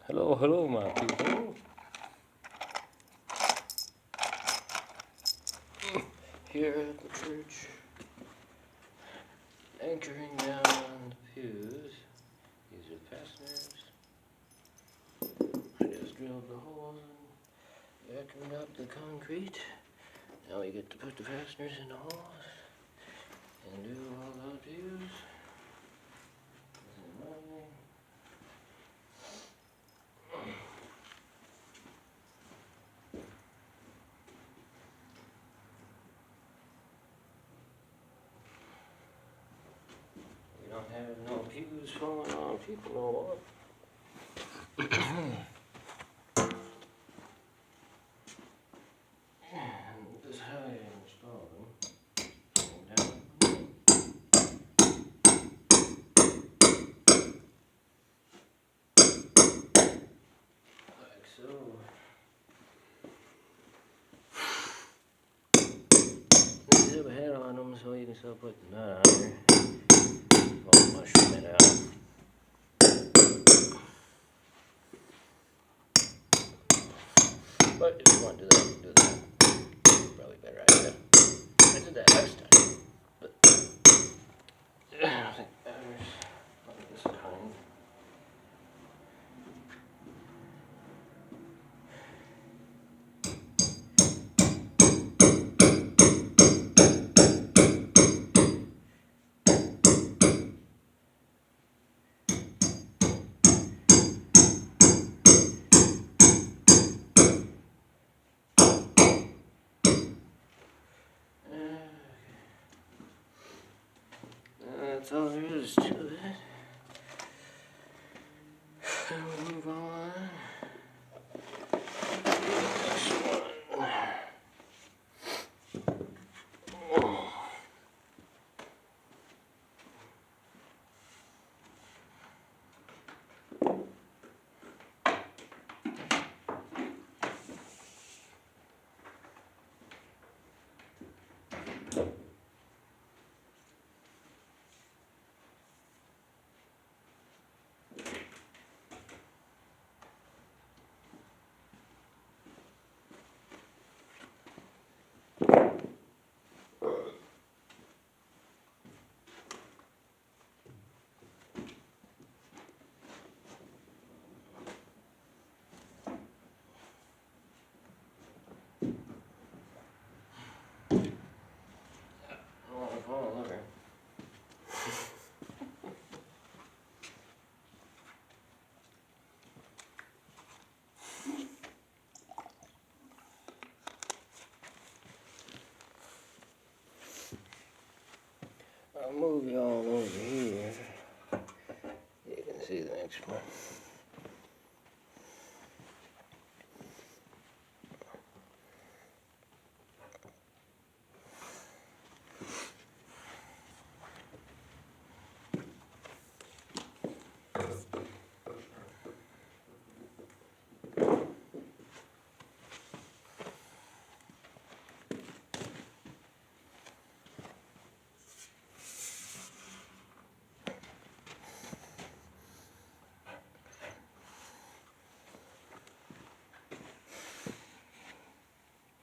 Hello, hello, my people. Here at the church, anchoring down on the pews. These are fasteners. I just drilled the holes and vacuumed up the concrete. Now we get to put the fasteners in the holes and do all the pews. We don't have no pews falling on people no more. And this is how you install them. Down. Like so. These have a head on them so you can still put the nut on there. I'll mushroom it out. But if you want to do that, do that. Probably better idea. I did that last time. But I think better like this kind. That's all there is to it. And we'll move on. Next one. Oh, okay. I'll move you all over here. You can see the next one.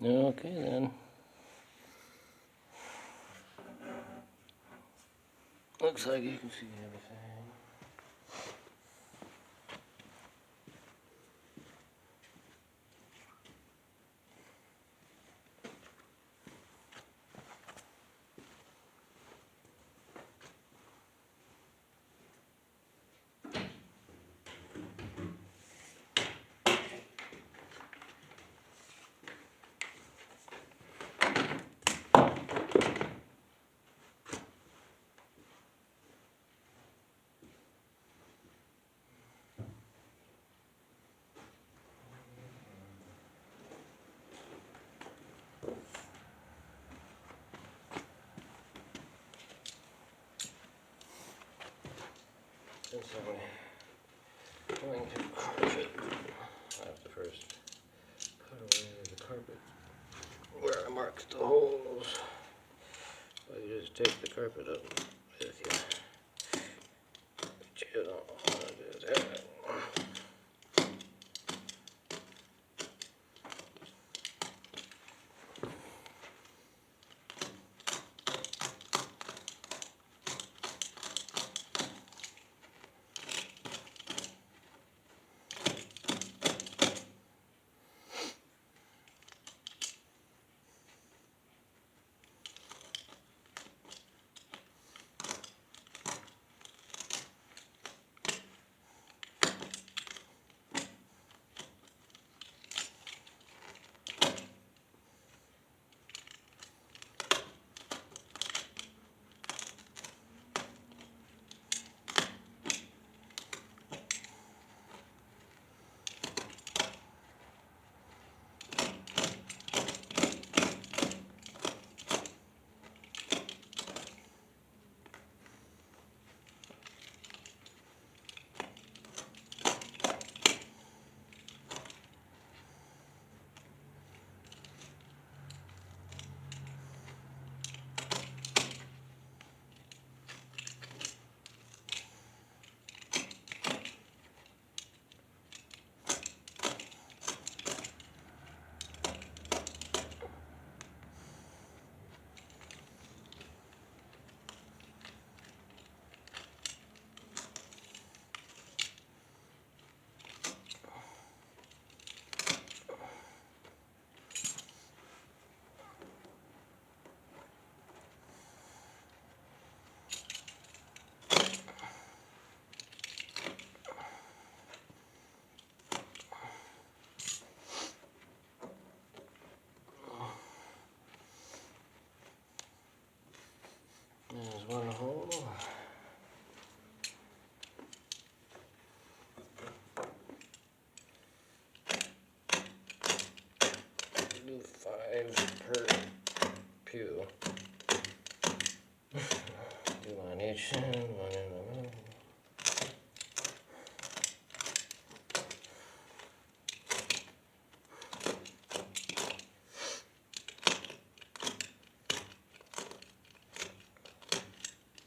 Okay then. Looks like you can see everything. Since I'm going to carpet, I have to first put away the carpet where I marked the holes. So you just take the carpet up with you. But you don't want to do that. one hole. Do 5 per pew. Do one each end, one in the middle.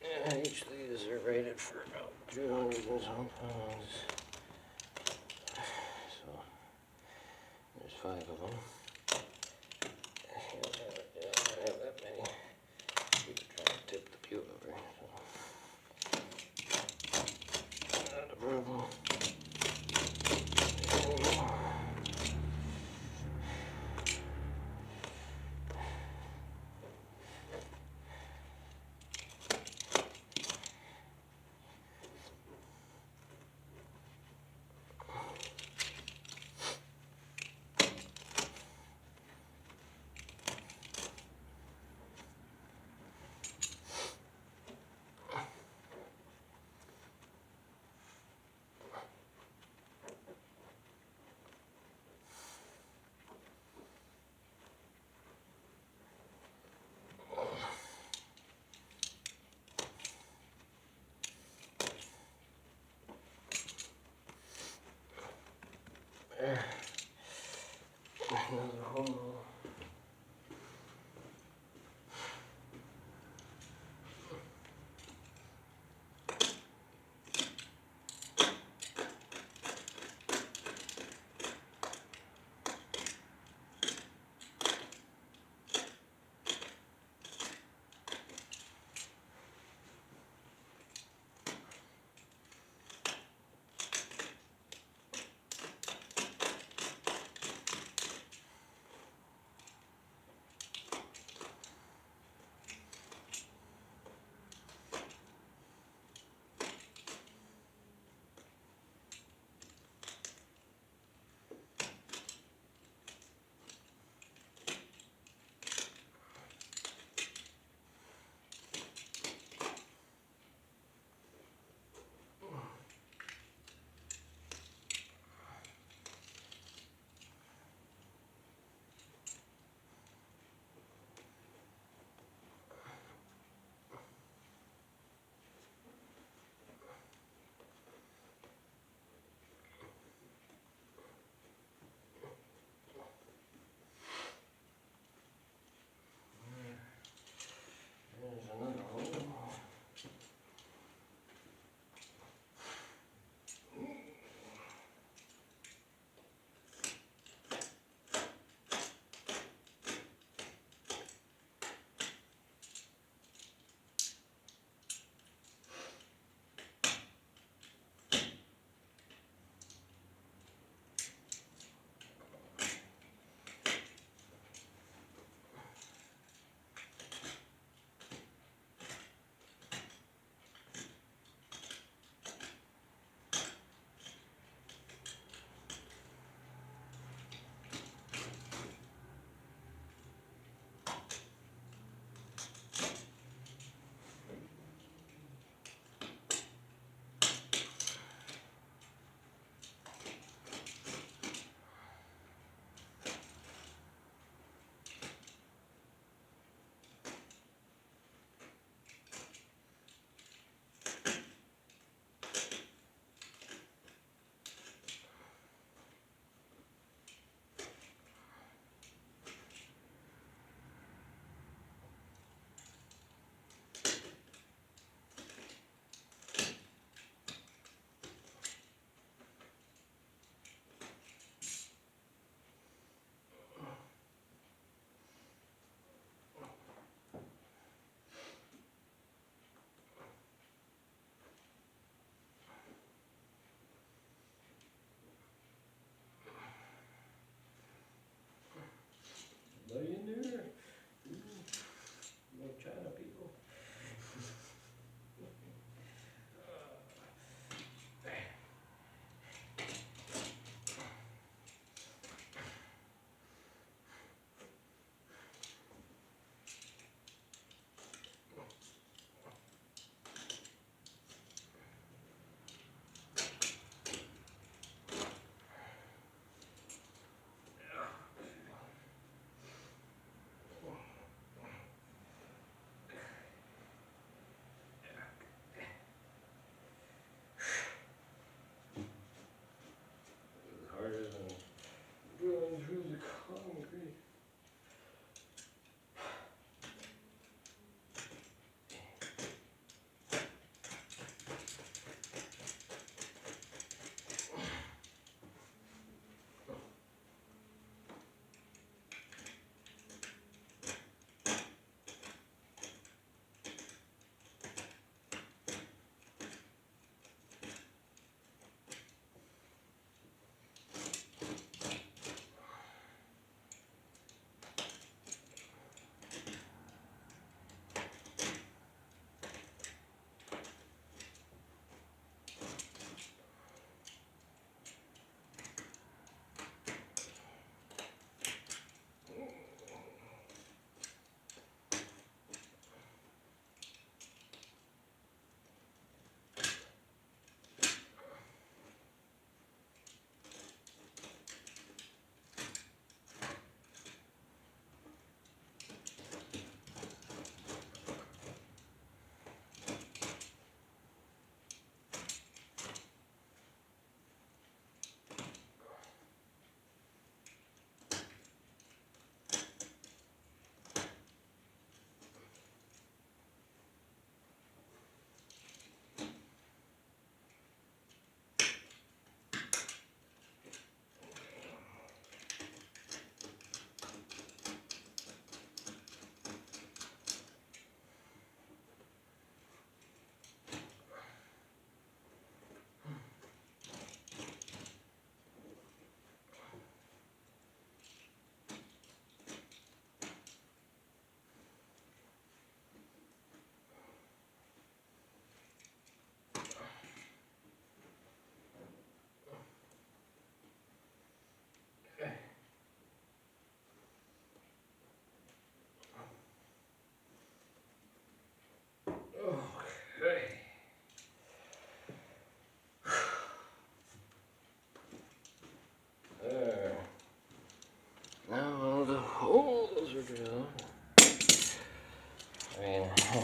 Yeah, each of these are rated for about 200 and some pounds. So there's 5 of them. I don't have that many. You could try to tip the pew over. So. Not a problem. Another hole.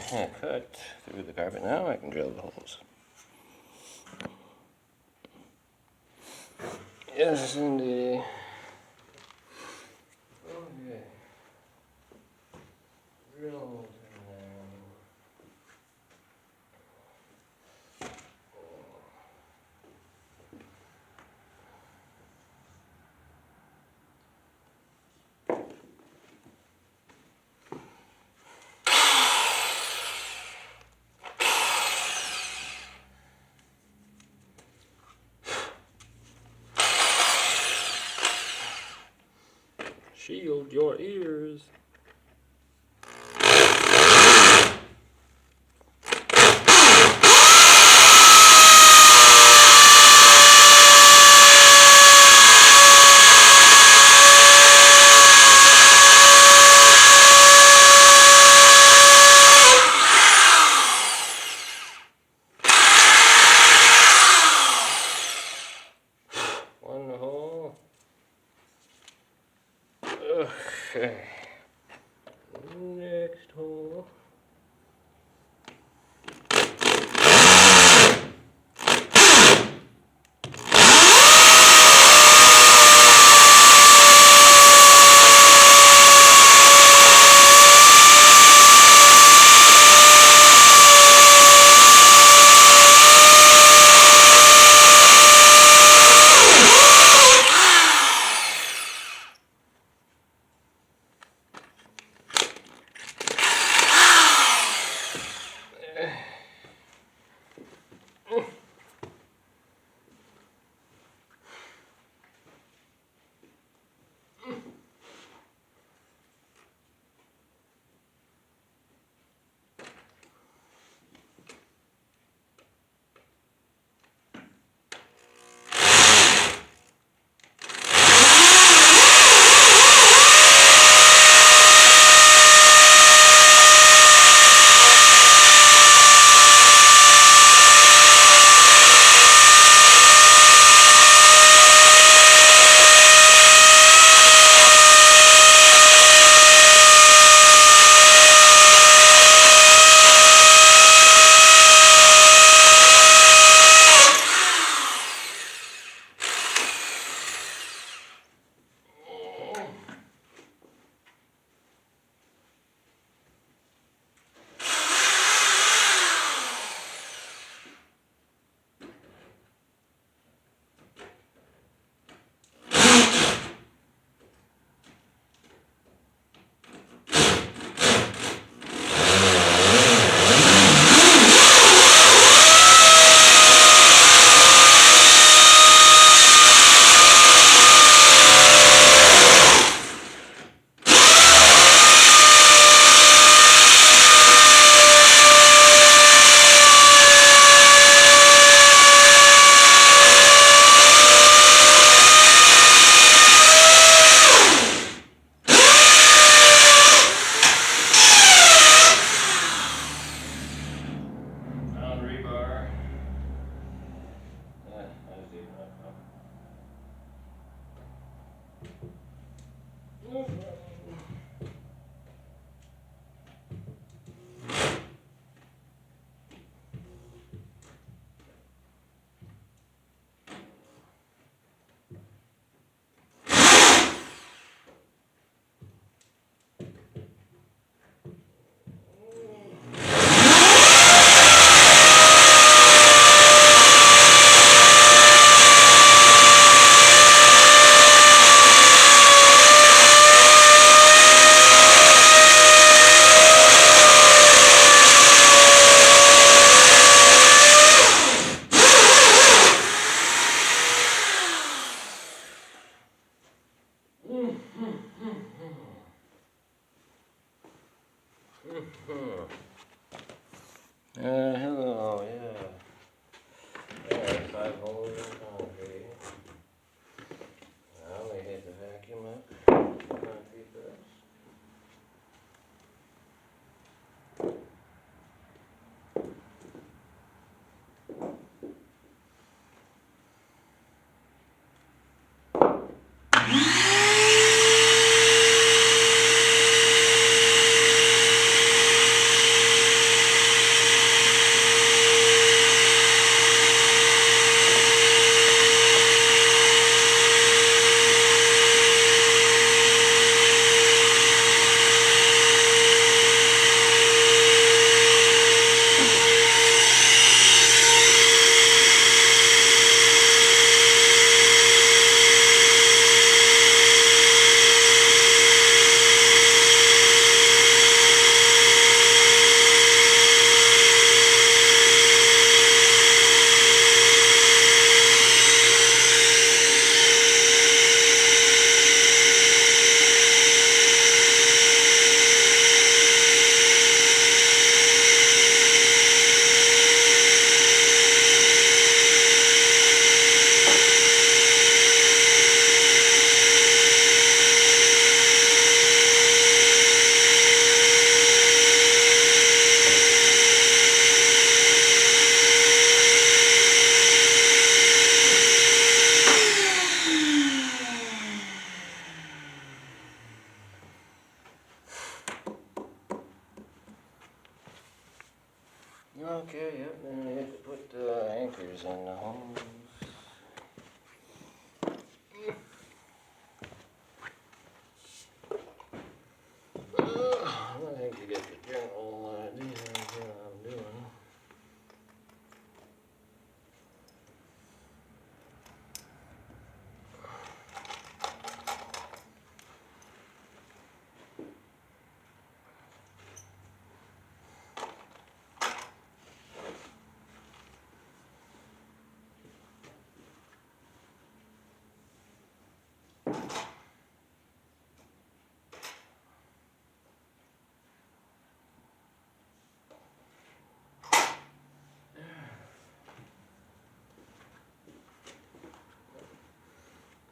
cut through the carpet now. I can drill the holes. Yes, indeed. Okay. Drill holes in there. Shield your ears. One hole. Okay. Next hole.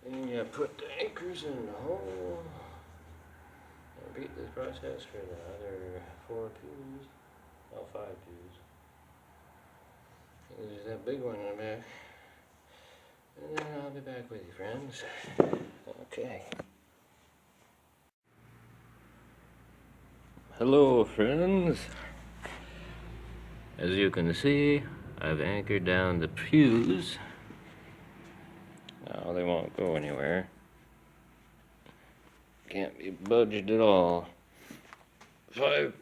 And you put the anchors in the hole. Repeat this process for the other 4 pews. Oh, 5 pews. There's that big one in the back. And then I'll be back with you, friends. Okay. Hello, friends. As you can see, I've anchored down the pews. Now they won't go anywhere. Can't be budged at all. 5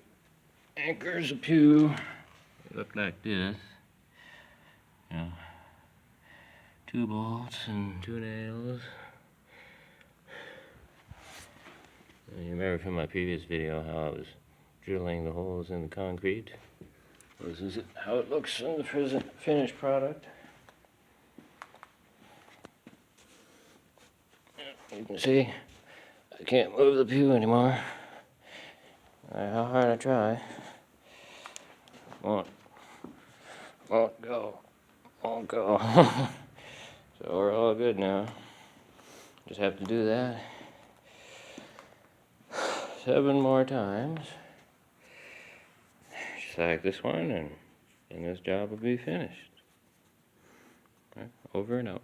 anchors a pew. They look like this. You know, 2 bolts and 2 nails. And you remember from my previous video how I was drilling the holes in the concrete. This is how it looks in the finished product. You can see I can't move the pew anymore. How hard I try. Won't go. Won't go. So we're all good now. Just have to do that 7 more times. Just like this one, and this job will be finished. Right, over and out.